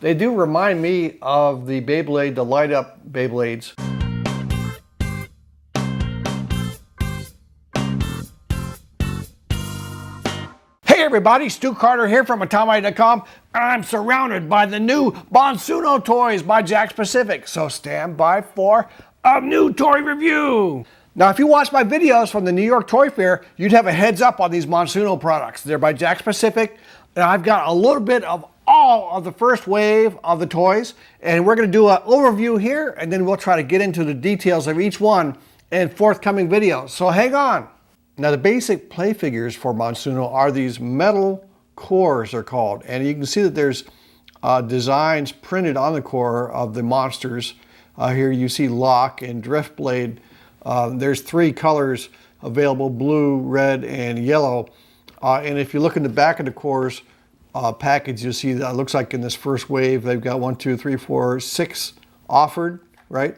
They do remind me of the Beyblade, the light up Beyblades. Hey everybody, Stu Carter here from Atomic.com. I'm surrounded by the new Monsuno toys by Jakks Pacific, so stand by for a new toy review. Now, if you watch my videos from the New York Toy Fair, you'd have a heads up on these Monsuno products. They're by Jakks Pacific, and I've got a little bit of all of the first wave of the toys, and we're going to do an overview here, and then we'll try to get into the details of each one in forthcoming videos. So hang on. Now, the basic play figures for Monsuno are these metal cores, they're called, and you can see that there's designs printed on the core of the monsters. Here you see Lock and Driftblade. There's 3 colors available: blue, red, and yellow. And if you look in the back of the cores package, you'll see that it looks like in this first wave they've got 1, 2, 3, 4, 6 offered, right?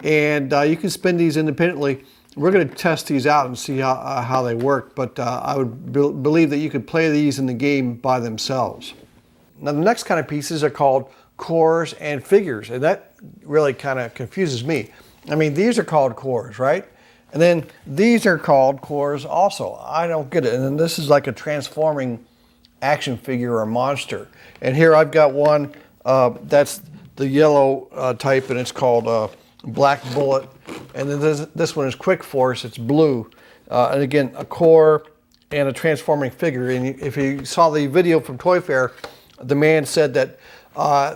And you can spin these independently. We're going to test these out and see how they work, but I would believe that you could play these in the game by themselves. Now, the next kind of pieces are called cores and figures, and that really kind of confuses me. I mean, these are called cores, right? And then these are called cores also. I don't get it. And then this is like a transforming action figure or monster. And here I've got one that's the yellow type, and it's called Blackbullet. And then this one is Quickforce. It's blue. And again, a core and a transforming figure. And if you saw the video from Toy Fair, the man said that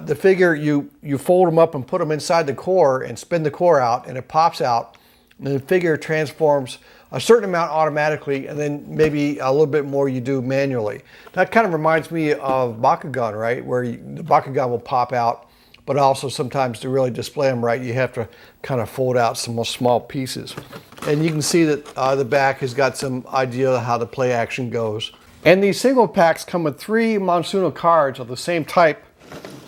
the figure, you fold them up and put them inside the core and spin the core out, and it pops out. And the figure transforms a certain amount automatically, and then maybe a little bit more you do manually. That kind of reminds me of Bakugan, right? Where the Bakugan will pop out, but also sometimes to really display them right, you have to kind of fold out some more small pieces. And you can see that the back has got some idea of how the play action goes. And these single packs come with 3 Monsuno cards of the same type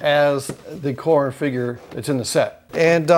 as the core and figure that's in the set. And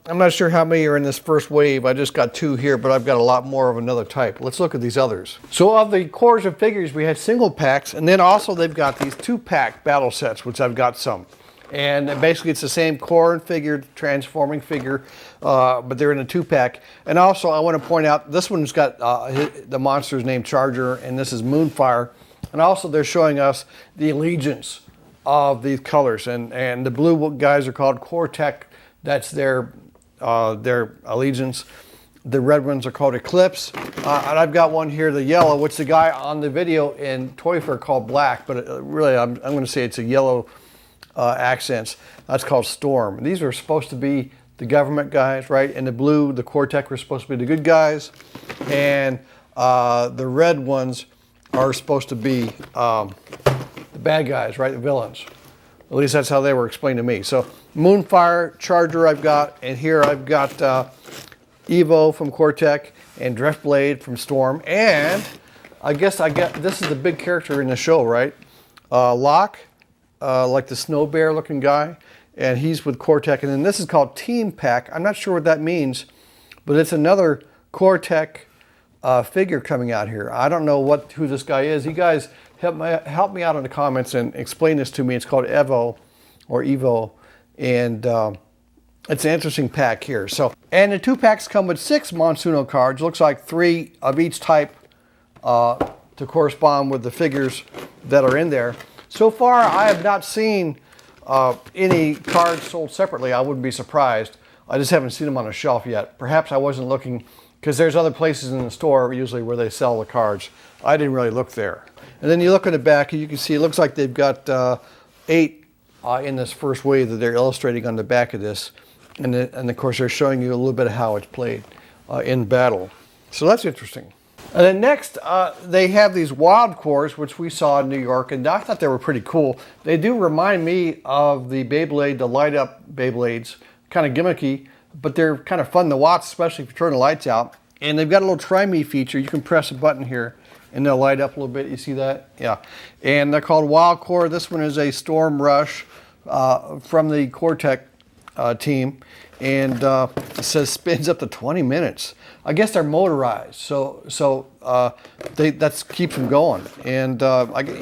I'm not sure how many are in this first wave. I just got 2 here, but I've got a lot more of another type. Let's look at these others. So of the cores and figures, we had single packs, and then also they've got these 2-pack battle sets, which I've got some. And basically it's the same core and figure, transforming figure, but they're in a 2-pack. And also I want to point out, this one's got the monster's named Charger, and this is Moonfire. And also they're showing us the allegiance of these colors. And the blue guys are called Core Tech. That's their allegiance. The red ones are called Eklipse. And I've got one here, the yellow, which the guy on the video in Toy Fair called black, but really I'm going to say it's a yellow accents. That's called S.T.O.R.M. These are supposed to be the government guys, right? And the blue, the Core Tech, are supposed to be the good guys. And the red ones are supposed to be the bad guys, right? The villains. At least that's how they were explained to me. So Moonfire, Charger I've got, and here I've got Evo from Core Tech and Driftblade from S.T.O.R.M. And I guess this is the big character in the show, right? Lock, like the snow bear looking guy, and he's with Core Tech. And then this is called Team Pack. I'm not sure what that means, but it's another Core Tech figure coming out here. I don't know who this guy is. You guys help me out in the comments and explain this to me. It's called Evo or Evo, and it's an interesting pack here. So, and the 2 packs come with 6 Monsuno cards. Looks like 3 of each type to correspond with the figures that are in there. So far, I have not seen any cards sold separately. I wouldn't be surprised. I just haven't seen them on a shelf yet. Perhaps I wasn't looking, because there's other places in the store usually where they sell the cards. I didn't really look there. And then you look in the back, and you can see it looks like they've got 8 in this first wave that they're illustrating on the back of this. And of course, they're showing you a little bit of how it's played in battle. So that's interesting. And then next, they have these wild cores, which we saw in New York, and I thought they were pretty cool. They do remind me of the Beyblade, the light-up Beyblades, kind of gimmicky, but they're kind of fun to watch, especially if you turn the lights out. And they've got a little Try Me feature. You can press a button here, and they'll light up a little bit. You see that? Yeah. And they're called Wild Core. This one is a S.T.O.R.M Rush from the Core Tech team, and it says spins up to 20 minutes. I guess they're motorized, so that keeps them going. And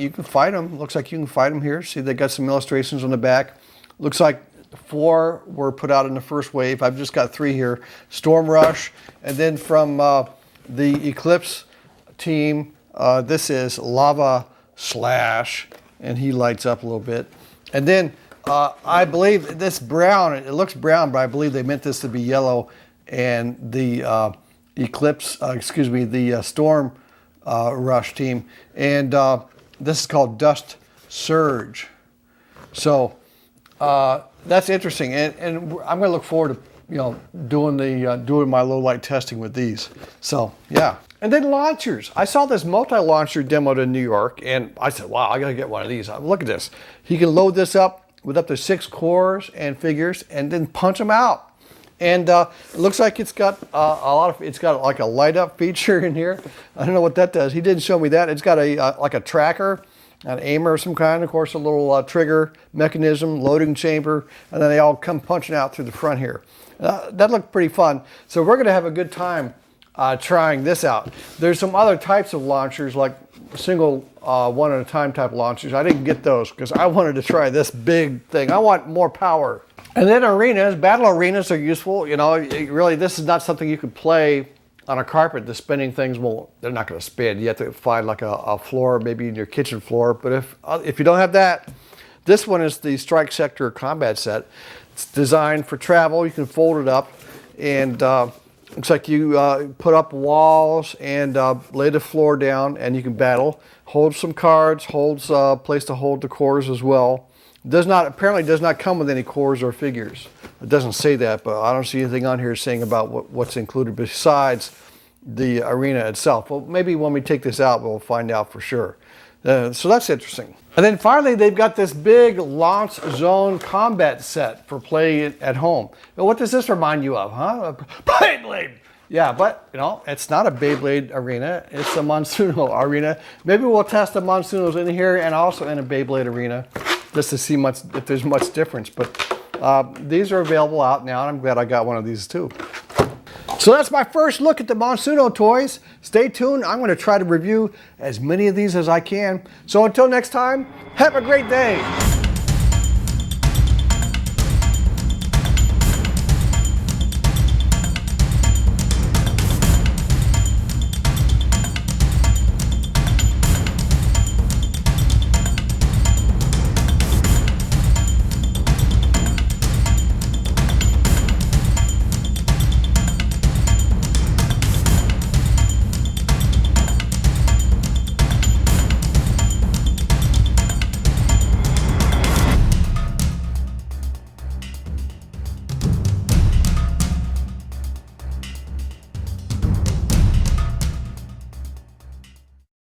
you can fight them. Looks like you can fight them here. See, they got some illustrations on the back. Looks like 4 were put out in the first wave. I've just got 3 here. Storm Rush, and then from the Eklipse team, this is Lava Slash, and he lights up a little bit. And then I believe this brown, it looks brown, but I believe they meant this to be yellow, and the Eklipse, the Storm Rush team, and this is called Dust Surge. So that's interesting, and I'm going to look forward to doing my low light testing with these. So yeah, and then launchers. I saw this multi-launcher demoed in New York, and I said, wow, I got to get one of these. Look at this. You can load this up with up to 6 cores and figures, and then punch them out. And it looks like it's got it's got like a light up feature in here. I don't know what that does. He didn't show me that. It's got a like a tracker, an aimer of some kind, of course, a little trigger mechanism, loading chamber, and then they all come punching out through the front here. That looked pretty fun. So we're going to have a good time trying this out. There's some other types of launchers, like single one at a time type launchers. I didn't get those because I wanted to try this big thing. I want more power. And then arenas, battle arenas are useful. You know, really, this is not something you could play on a carpet. The spinning things they're not going to spin. You have to find like a floor, maybe in your kitchen floor. But if you don't have that, this one is the Strike Sector Combat Set. It's designed for travel. You can fold it up, and looks like you put up walls and lay the floor down, and you can battle. Holds some cards, holds a place to hold the cores as well. Apparently does not come with any cores or figures. It doesn't say that, but I don't see anything on here saying about what's included besides the arena itself. Well, maybe when we take this out, we'll find out for sure. So that's interesting. And then finally, they've got this big launch zone combat set for play at home. Now, what does this remind you of, huh? Beyblade! Yeah, but, you know, it's not a Beyblade arena. It's a Monsuno arena. Maybe we'll test the Monsunos in here and also in a Beyblade arena, just to see if there's much difference. But these are available out now, and I'm glad I got one of these too. So that's my first look at the Monsuno toys. Stay tuned. I'm going to try to review as many of these as I can. So until next time, have a great day.